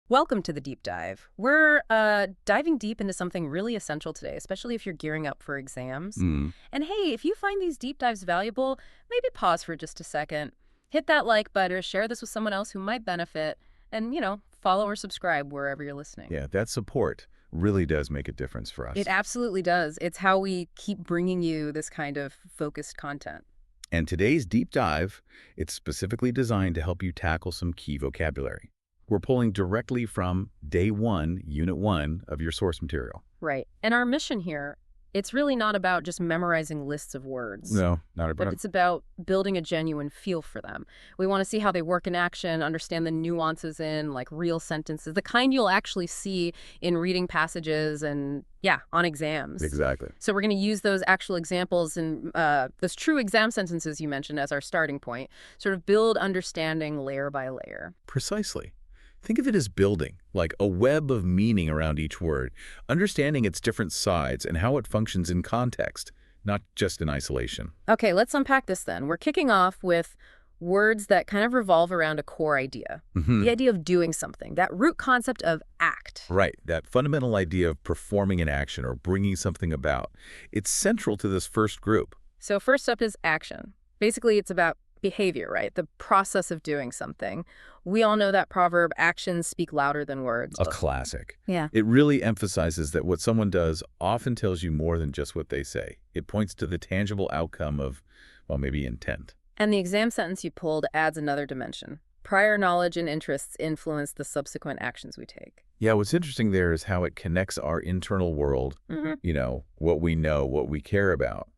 Welcome to the deep dive. We're diving deep into something really essential today, especially if you're gearing up for exams. Mm. And hey, if you find these deep dives valuable, maybe pause for just a second. Hit that like button, share this with someone else who might benefit, and, follow or subscribe wherever you're listening. Yeah, that support really does make a difference for us. It absolutely does. It's how we keep bringing you this kind of focused content. And today's deep dive, it's specifically designed to help you tackle some key vocabulary. We're pulling directly from Day 1, Unit 1 of your source material. Right. And our mission here, it's really not about just memorizing lists of words. No, not about But it's about building a genuine feel for them. We want to see how they work in action, understand the nuances in, like, real sentences, the kind you'll actually see in reading passages and, on exams. Exactly. So we're going to use those actual examples and those true exam sentences you mentioned as our starting point, sort of build understanding layer by layer. Precisely. Think of it as building, like a web of meaning around each word, understanding its different sides and how it functions in context, not just in isolation. Okay, let's unpack this then. We're kicking off with words that kind of revolve around a core idea. The idea of doing something, that root concept of act. Right, that fundamental idea of performing an action or bringing something about. It's central to this first group. So first up is action. Basically, it's about behavior, right? The process of doing something. We all know that proverb, actions speak louder than words. A classic. Yeah. It really emphasizes that what someone does often tells you more than just what they say. It points to the tangible outcome of, well, maybe intent. And the exam sentence you pulled adds another dimension. Prior knowledge and interests influence the subsequent actions we take. Yeah, what's interesting there is how it connects our internal world, what we know, what we care about,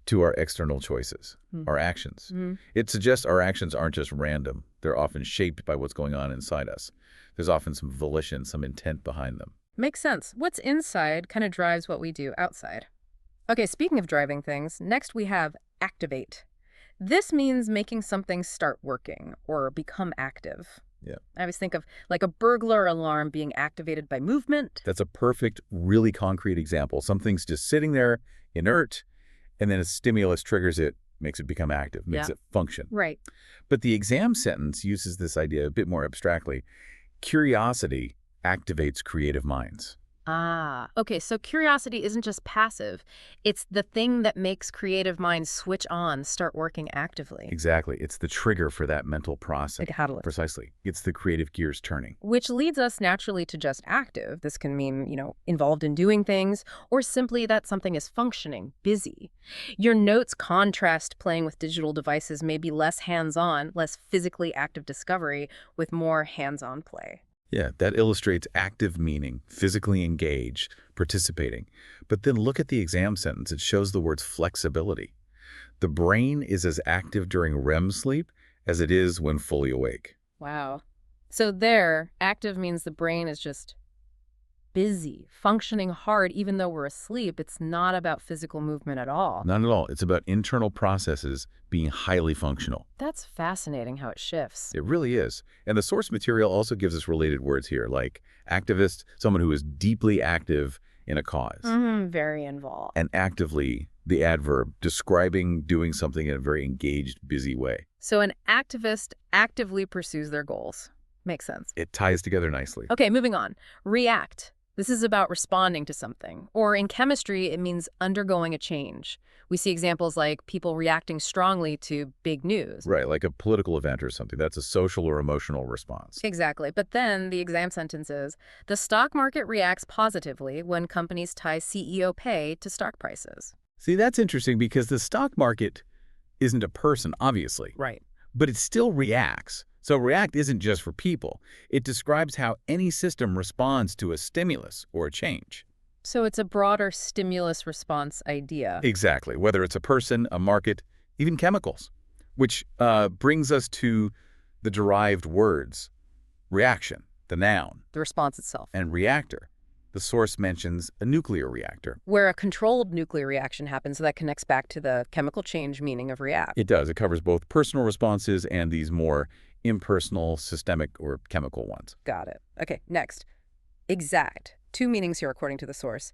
to our external choices, our actions. It suggests our actions aren't just random. They're often shaped by what's going on inside us. There's often some volition, some intent behind them. Makes sense. What's inside kind of drives what we do outside. Okay, speaking of driving things, next we have activate. This means making something start working or become active. Yeah. I always think of like a burglar alarm being activated by movement. That's a perfect, really concrete example. Something's just sitting there, inert, and then a stimulus triggers it, makes it become active, makes it function. Right. But the exam sentence uses this idea a bit more abstractly. Curiosity activates creative minds. Okay, so curiosity isn't just passive. It's the thing that makes creative minds switch on, start working actively. Exactly. It's the trigger for that mental process. Like a catalyst. Precisely. It's the creative gears turning. Which leads us naturally to just active. This can mean, involved in doing things, or simply that something is functioning, busy. Your notes contrast playing with digital devices, maybe less hands-on, less physically active discovery, with more hands-on play. Yeah, that illustrates active meaning, physically engaged, participating. But then look at the exam sentence. It shows the words flexibility. The brain is as active during REM sleep as it is when fully awake. Wow. So there, active means the brain is just busy, functioning hard even though we're asleep. It's not about physical movement at all. Not at all. It's about internal processes being highly functional. That's fascinating how it shifts. It really is. And the source material also gives us related words here, like activist, someone who is deeply active in a cause. Very involved. And actively, the adverb, describing doing something in a very engaged, busy way. So an activist actively pursues their goals. Makes sense. It ties together nicely. Okay, moving on. React. This is about responding to something. Or in chemistry, it means undergoing a change. We see examples like people reacting strongly to big news. Right, like a political event or something. That's a social or emotional response. Exactly. But then the exam sentence is, the stock market reacts positively when companies tie CEO pay to stock prices. See, that's interesting because the stock market isn't a person, obviously. Right. But it still reacts. So react isn't just for people. It describes how any system responds to a stimulus or a change. So it's a broader stimulus response idea. Exactly, whether it's a person, a market, even chemicals, which brings us to the derived words. Reaction, the noun. The response itself. And reactor. The source mentions a nuclear reactor. Where a controlled nuclear reaction happens, so that connects back to the chemical change meaning of react. It does. It covers both personal responses and these more impersonal, systemic, or chemical ones. Got it. Okay, next. Exact. Two meanings here according to the source.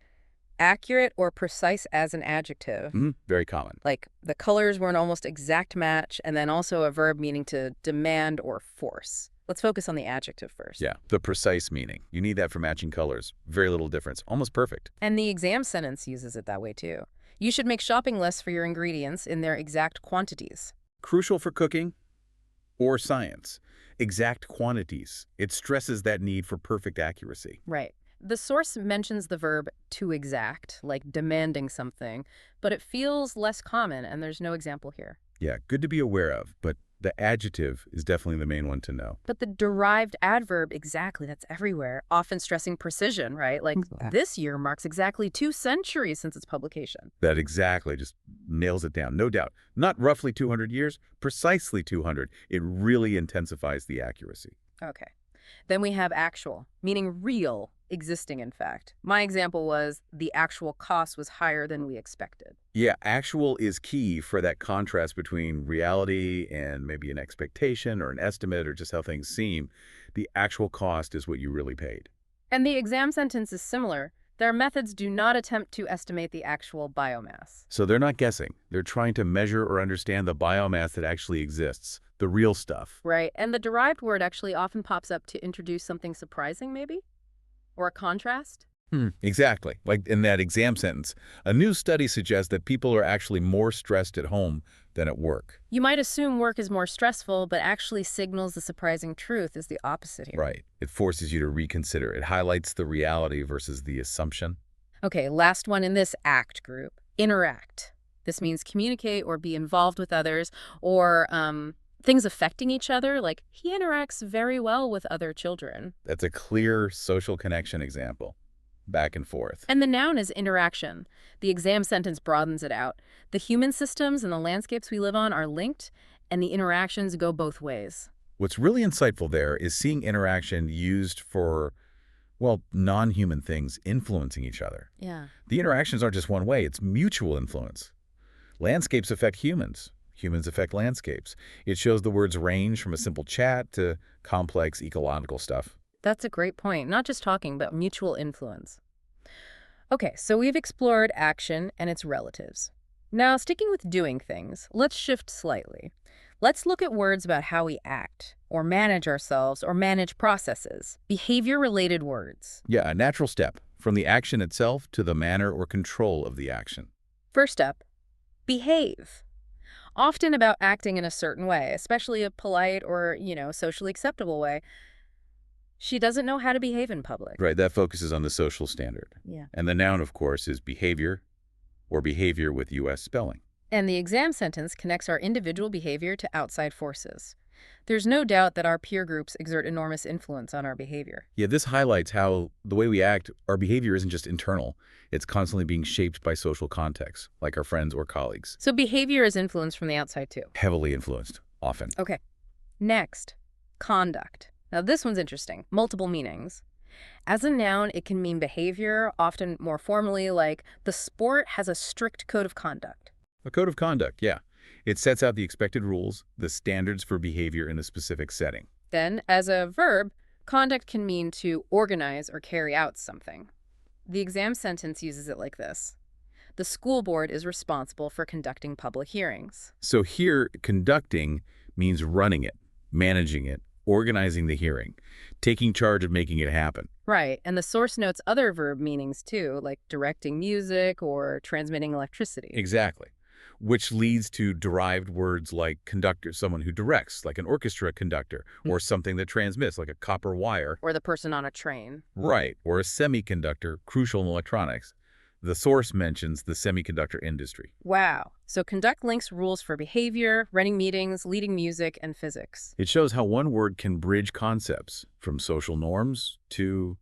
Accurate or precise as an adjective. Very common. Like the colors were an almost exact match, and then also a verb meaning to demand or force. Let's focus on the adjective first. Yeah, the precise meaning. You need that for matching colors. Very little difference. Almost perfect. And the exam sentence uses it that way too. You should make shopping lists for your ingredients in their exact quantities. Crucial for cooking or science. Exact quantities. It stresses that need for perfect accuracy. Right. The source mentions the verb to exact, like demanding something, but it feels less common and there's no example here. Yeah, good to be aware of, but the adjective is definitely the main one to know. But the derived adverb, exactly, that's everywhere, often stressing precision, right? Like, this year marks exactly 2 centuries since its publication. That exactly just nails it down, no doubt. Not roughly 200 years, precisely 200. It really intensifies the accuracy. Okay. Then we have actual, meaning real, existing in fact. My example was the actual cost was higher than we expected. Yeah, actual is key for that contrast between reality and maybe an expectation or an estimate or just how things seem. The actual cost is what you really paid. And the exam sentence is similar. Their methods do not attempt to estimate the actual biomass. So they're not guessing. They're trying to measure or understand the biomass that actually exists, the real stuff. Right, and the derived word actually often pops up to introduce something surprising, maybe? Or a contrast? Exactly. Like in that exam sentence, a new study suggests that people are actually more stressed at home than at work. You might assume work is more stressful, but actually signals the surprising truth is the opposite here. Right. It forces you to reconsider. It highlights the reality versus the assumption. Okay, last one in this ACT group, interact. This means communicate or be involved with others, or things affecting each other, like he interacts very well with other children. That's a clear social connection example. Back and forth. And the noun is interaction. The exam sentence broadens it out. The human systems and the landscapes we live on are linked, and the interactions go both ways. What's really insightful there is seeing interaction used for, well, non-human things influencing each other. Yeah. The interactions aren't just one way, it's mutual influence. Landscapes affect humans. Humans affect landscapes. It shows the words range from a simple chat to complex ecological stuff. That's a great point. Not just talking, but mutual influence. Okay, so we've explored action and its relatives. Now, sticking with doing things, let's shift slightly. Let's look at words about how we act, or manage ourselves, or manage processes. Behavior-related words. Yeah, a natural step from the action itself to the manner or control of the action. First up, behave. Often about acting in a certain way, especially a polite or, socially acceptable way. She doesn't know how to behave in public. Right, that focuses on the social standard. Yeah. And the noun, of course, is behavior, or behavior with U.S. spelling. And the exam sentence connects our individual behavior to outside forces. There's no doubt that our peer groups exert enormous influence on our behavior. Yeah, this highlights how the way we act, our behavior isn't just internal. It's constantly being shaped by social contexts, like our friends or colleagues. So behavior is influenced from the outside too. Heavily influenced, often. Okay. Next, conduct. Now this one's interesting. Multiple meanings. As a noun, it can mean behavior, often more formally, like the sport has a strict code of conduct. A code of conduct, yeah. It sets out the expected rules, the standards for behavior in a specific setting. Then, as a verb, conduct can mean to organize or carry out something. The exam sentence uses it like this. The school board is responsible for conducting public hearings. So here, conducting means running it, managing it, organizing the hearing, taking charge of making it happen. Right, and the source notes other verb meanings too, like directing music or transmitting electricity. Exactly. Which leads to derived words like conductor, someone who directs, like an orchestra conductor, or something that transmits, like a copper wire. Or the person on a train. Right, or a semiconductor, crucial in electronics. The source mentions the semiconductor industry. Wow. So conduct links rules for behavior, running meetings, leading music, and physics. It shows how one word can bridge concepts from social norms to,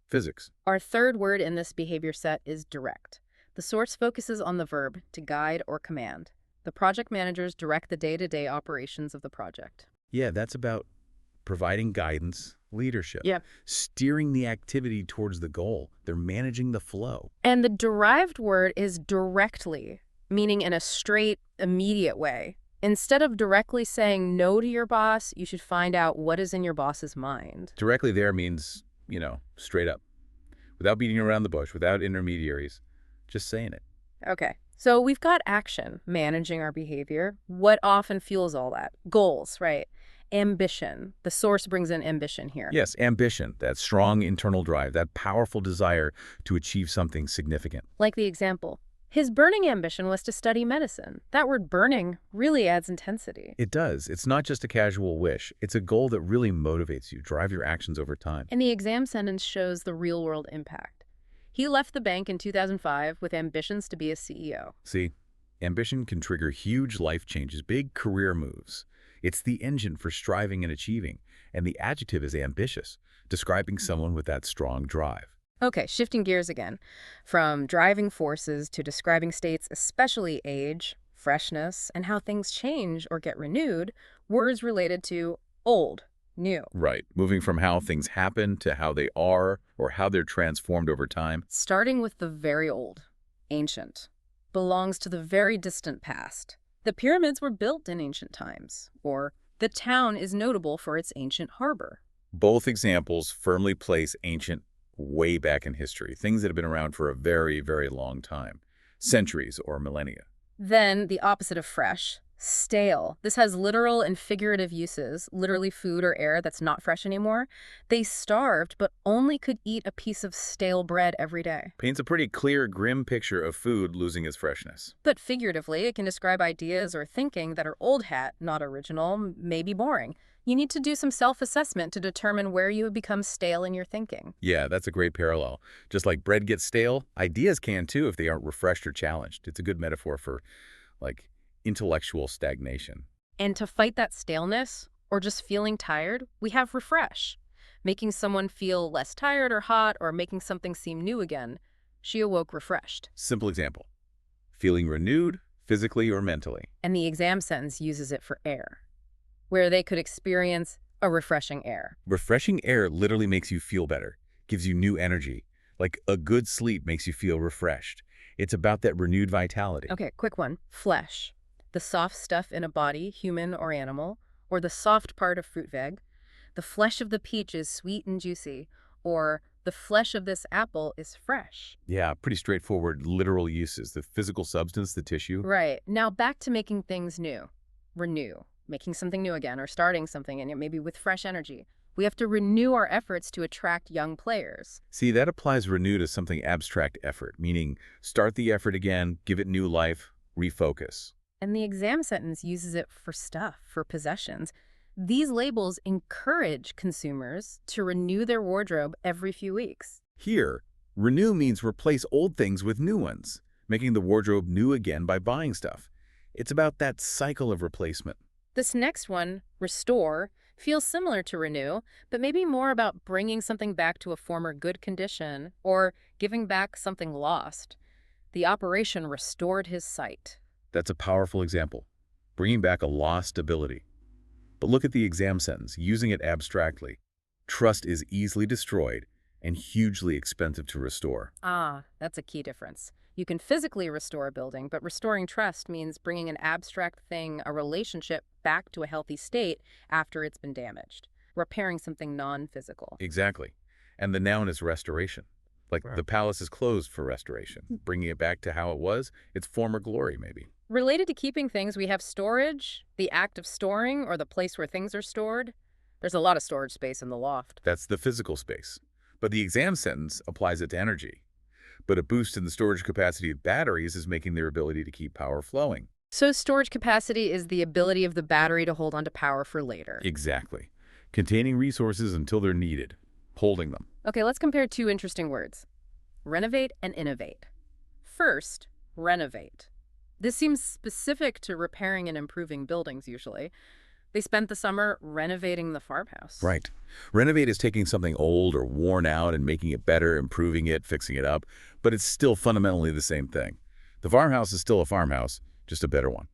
physics. Our third word in this behavior set is direct. The source focuses on the verb to guide or command. The project managers direct the day-to-day operations of the project. Yeah, that's about providing guidance, leadership, Yeah. steering the activity towards the goal. They're managing the flow. And the derived word is directly, meaning in a straight, immediate way. Instead of directly saying no to your boss, you should find out what is in your boss's mind. Directly there means, straight up, without beating around the bush, without intermediaries, just saying it. Okay, so we've got action, managing our behavior. What often fuels all that? Goals, right? Ambition. The source brings in ambition here. Yes, ambition, that strong internal drive, that powerful desire to achieve something significant. Like the example. His burning ambition was to study medicine. That word burning really adds intensity. It does. It's not just a casual wish. It's a goal that really motivates you, drive your actions over time. And the exam sentence shows the real-world impact. He left the bank in 2005 with ambitions to be a CEO. See, ambition can trigger huge life changes, big career moves. It's the engine for striving and achieving, and the adjective is ambitious, describing someone with that strong drive. Okay, shifting gears again. From driving forces to describing states, especially age, freshness, and how things change or get renewed, words related to old, new. Right, moving from how things happen to how they are or how they're transformed over time. Starting with the very old, ancient, belongs to the very distant past. The pyramids were built in ancient times, or the town is notable for its ancient harbor. Both examples firmly place ancient way back in history, things that have been around for a very, very long time, centuries or millennia. Then the opposite of fresh, stale. This has literal and figurative uses, literally food or air that's not fresh anymore. They starved, but only could eat a piece of stale bread every day. Paints a pretty clear, grim picture of food losing its freshness. But figuratively, it can describe ideas or thinking that are old hat, not original, maybe boring. You need to do some self-assessment to determine where you have become stale in your thinking. Yeah, that's a great parallel. Just like bread gets stale, ideas can too if they aren't refreshed or challenged. It's a good metaphor for, like, intellectual stagnation. And to fight that staleness, or just feeling tired, we have refresh. Making someone feel less tired or hot, or making something seem new again. She awoke refreshed. Simple example. Feeling renewed, physically or mentally. And the exam sentence uses it for air, where they could experience a refreshing air. Refreshing air literally makes you feel better, gives you new energy. Like a good sleep makes you feel refreshed. It's about that renewed vitality. Okay, quick one. Flesh. The soft stuff in a body, human or animal, or the soft part of fruit veg. The flesh of the peach is sweet and juicy, or the flesh of this apple is fresh. Yeah, pretty straightforward literal uses. The physical substance, the tissue. Right. Now back to making things new. Renew. Making something new again, or starting something, and maybe with fresh energy. We have to renew our efforts to attract young players. See, that applies renew to something abstract effort, meaning start the effort again, give it new life, refocus. And the exam sentence uses it for stuff, for possessions. These labels encourage consumers to renew their wardrobe every few weeks. Here, renew means replace old things with new ones, making the wardrobe new again by buying stuff. It's about that cycle of replacement. This next one, restore, feels similar to renew, but maybe more about bringing something back to a former good condition or giving back something lost. The operation restored his sight. That's a powerful example, bringing back a lost ability. But look at the exam sentence, using it abstractly. Trust is easily destroyed and hugely expensive to restore. Ah, that's a key difference. You can physically restore a building, but restoring trust means bringing an abstract thing, a relationship, back to a healthy state after it's been damaged. Repairing something non-physical. Exactly. And the noun is restoration. Like Right. the palace is closed for restoration, bringing it back to how it was, its former glory maybe. Related to keeping things, we have storage, the act of storing, or the place where things are stored. There's a lot of storage space in the loft. That's the physical space. But the exam sentence applies it to energy. But a boost in the storage capacity of batteries is making their ability to keep power flowing. So storage capacity is the ability of the battery to hold onto power for later. Exactly. Containing resources until they're needed. Holding them. Okay, let's compare two interesting words. Renovate and innovate. First, renovate. This seems specific to repairing and improving buildings usually. They spent the summer renovating the farmhouse. Right. Renovate is taking something old or worn out and making it better, improving it, fixing it up, but it's still fundamentally the same thing. The farmhouse is still a farmhouse, just a better one.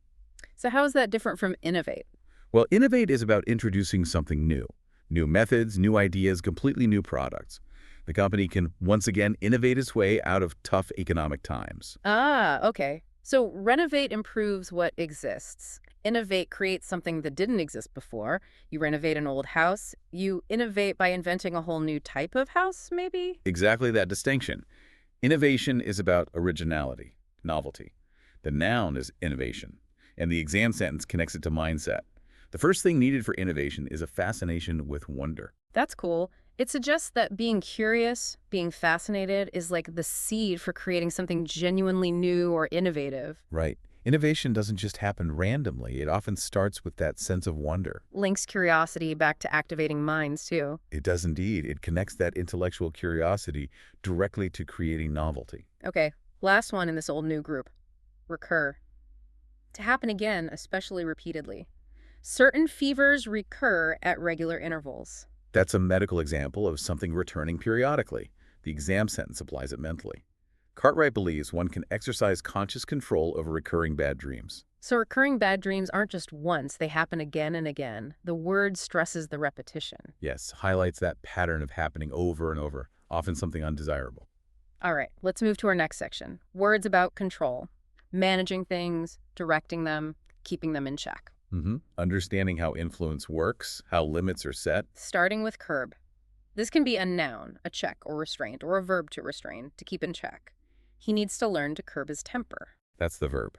So how is that different from innovate? Well, innovate is about introducing something new. New methods, new ideas, completely new products. The company can once again innovate its way out of tough economic times. Ah, okay. So renovate improves what exists. Innovate creates something that didn't exist before. You renovate an old house. You innovate by inventing a whole new type of house, maybe? Exactly that distinction. Innovation is about originality, novelty. The noun is innovation, and the exam sentence connects it to mindset. The first thing needed for innovation is a fascination with wonder. That's cool. It suggests that being curious, being fascinated, is like the seed for creating something genuinely new or innovative. Right. Innovation doesn't just happen randomly. It often starts with that sense of wonder. Links curiosity back to activating minds, too. It does indeed. It connects that intellectual curiosity directly to creating novelty. Okay, last one in this old new group. Recur. To happen again, especially repeatedly. Certain fevers recur at regular intervals. That's a medical example of something returning periodically. The exam sentence applies it mentally. Cartwright believes one can exercise conscious control over recurring bad dreams. So recurring bad dreams aren't just once, they happen again and again. The word stresses the repetition. Yes, highlights that pattern of happening over and over, often something undesirable. All right, let's move to our next section. Words about control. Managing things, directing them, keeping them in check. Understanding how influence works, how limits are set. Starting with curb. This can be a noun, a check or restraint, or a verb to restrain, to keep in check. He needs to learn to curb his temper. That's the verb.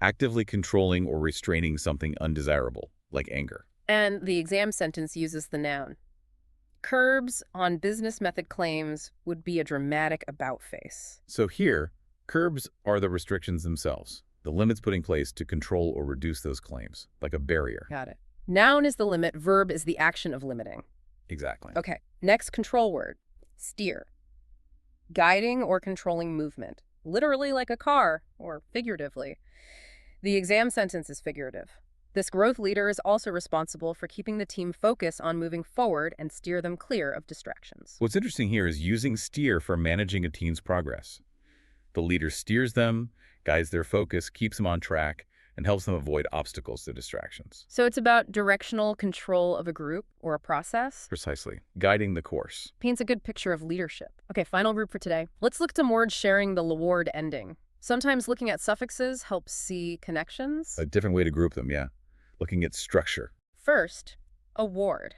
Actively controlling or restraining something undesirable, like anger. And the exam sentence uses the noun. Curbs on business method claims would be a dramatic about face. So here, curbs are the restrictions themselves, the limits put in place to control or reduce those claims, like a barrier. Got it. Noun is the limit, verb is the action of limiting. Exactly. Okay, next control word, steer. Guiding or controlling movement, literally like a car, or figuratively. The exam sentence is figurative. This growth leader is also responsible for keeping the team focused on moving forward and steer them clear of distractions. What's interesting here is using steer for managing a team's progress. The leader steers them, guides their focus, keeps them on track, and helps them avoid obstacles to distractions. So it's about directional control of a group or a process. Precisely. Guiding the course. Paints a good picture of leadership. Okay, final group for today. Let's look to more sharing the Laward ending. Sometimes looking at suffixes helps see connections. A different way to group them, yeah. Looking at structure. First, award.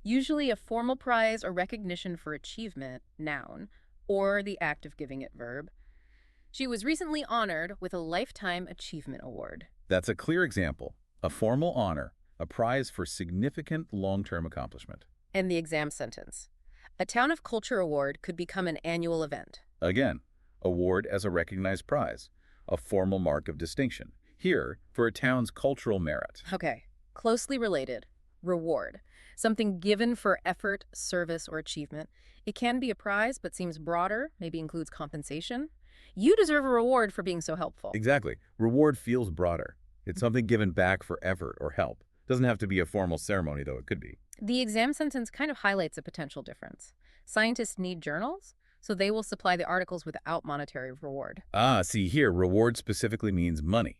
Usually a formal prize or recognition for achievement, noun, or the act of giving it, verb. She was recently honored with a Lifetime Achievement Award. That's a clear example. A formal honor, a prize for significant long-term accomplishment. And the exam sentence. A Town of Culture Award could become an annual event. Again, award as a recognized prize, a formal mark of distinction. Here, for a town's cultural merit. Okay, closely related. Reward. Something given for effort, service, or achievement. It can be a prize, but seems broader, maybe includes compensation. You deserve a reward for being so helpful. Exactly. Reward feels broader. It's something given back for effort or help. Doesn't have to be a formal ceremony, though it could be. The exam sentence kind of highlights a potential difference. Scientists need journals, so they will supply the articles without monetary reward. See here, reward specifically means money,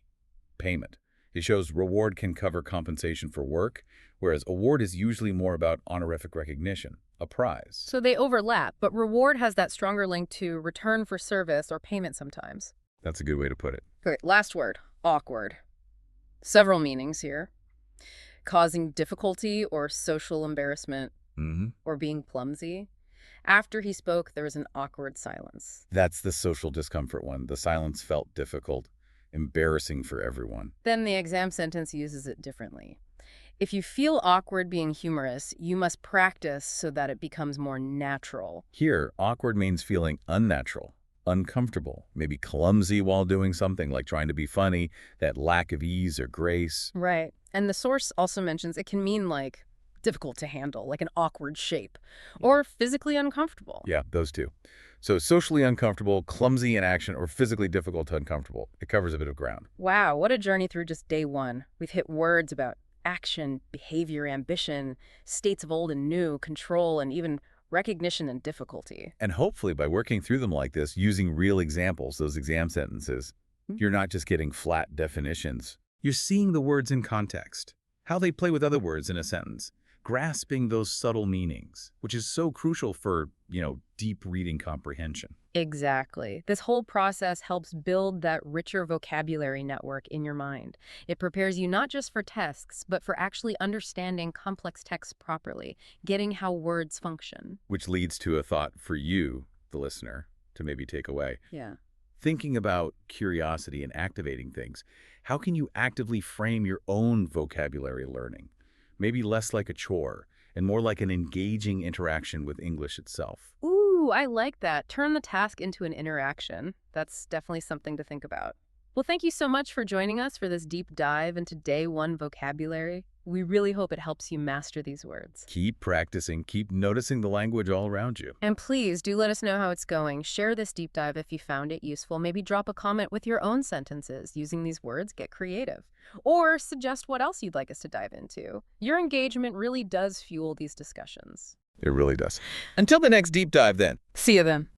payment. It shows reward can cover compensation for work, whereas award is usually more about honorific recognition, a prize. So they overlap, but reward has that stronger link to return for service or payment sometimes. That's a good way to put it. Okay, last word, awkward. Several meanings here. Causing difficulty or social embarrassment, or being clumsy. After he spoke, there was an awkward silence. That's the social discomfort one. The silence felt difficult, embarrassing for everyone. Then the exam sentence uses it differently. If you feel awkward being humorous, you must practice so that it becomes more natural. Here, awkward means feeling unnatural, uncomfortable, maybe clumsy while doing something like trying to be funny, that lack of ease or grace. Right. And the source also mentions it can mean like difficult to handle, like an awkward shape, or physically uncomfortable. Yeah, those two. So socially uncomfortable, clumsy in action, or physically difficult to uncomfortable. It covers a bit of ground. Wow, what a journey through just day one. We've hit words about action, behavior, ambition, states of old and new, control, and even recognition and difficulty. And hopefully by working through them like this, using real examples, those exam sentences, you're not just getting flat definitions. You're seeing the words in context, how they play with other words in a sentence, grasping those subtle meanings, which is so crucial for, deep reading comprehension. Exactly. This whole process helps build that richer vocabulary network in your mind. It prepares you not just for tests, but for actually understanding complex texts properly, getting how words function. Which leads to a thought for you, the listener, to maybe take away. Yeah. Thinking about curiosity and activating things, how can you actively frame your own vocabulary learning? maybe less like a chore and more like an engaging interaction with English itself. Ooh, I like that. Turn the task into an interaction. That's definitely something to think about. Well, thank you so much for joining us for this deep dive into Day 1 vocabulary. We really hope it helps you master these words. Keep practicing, keep noticing the language all around you. And please do let us know how it's going. Share this deep dive if you found it useful. Maybe drop a comment with your own sentences using these words. Get creative. Or suggest what else you'd like us to dive into. Your engagement really does fuel these discussions. It really does. Until the next deep dive then. See you then.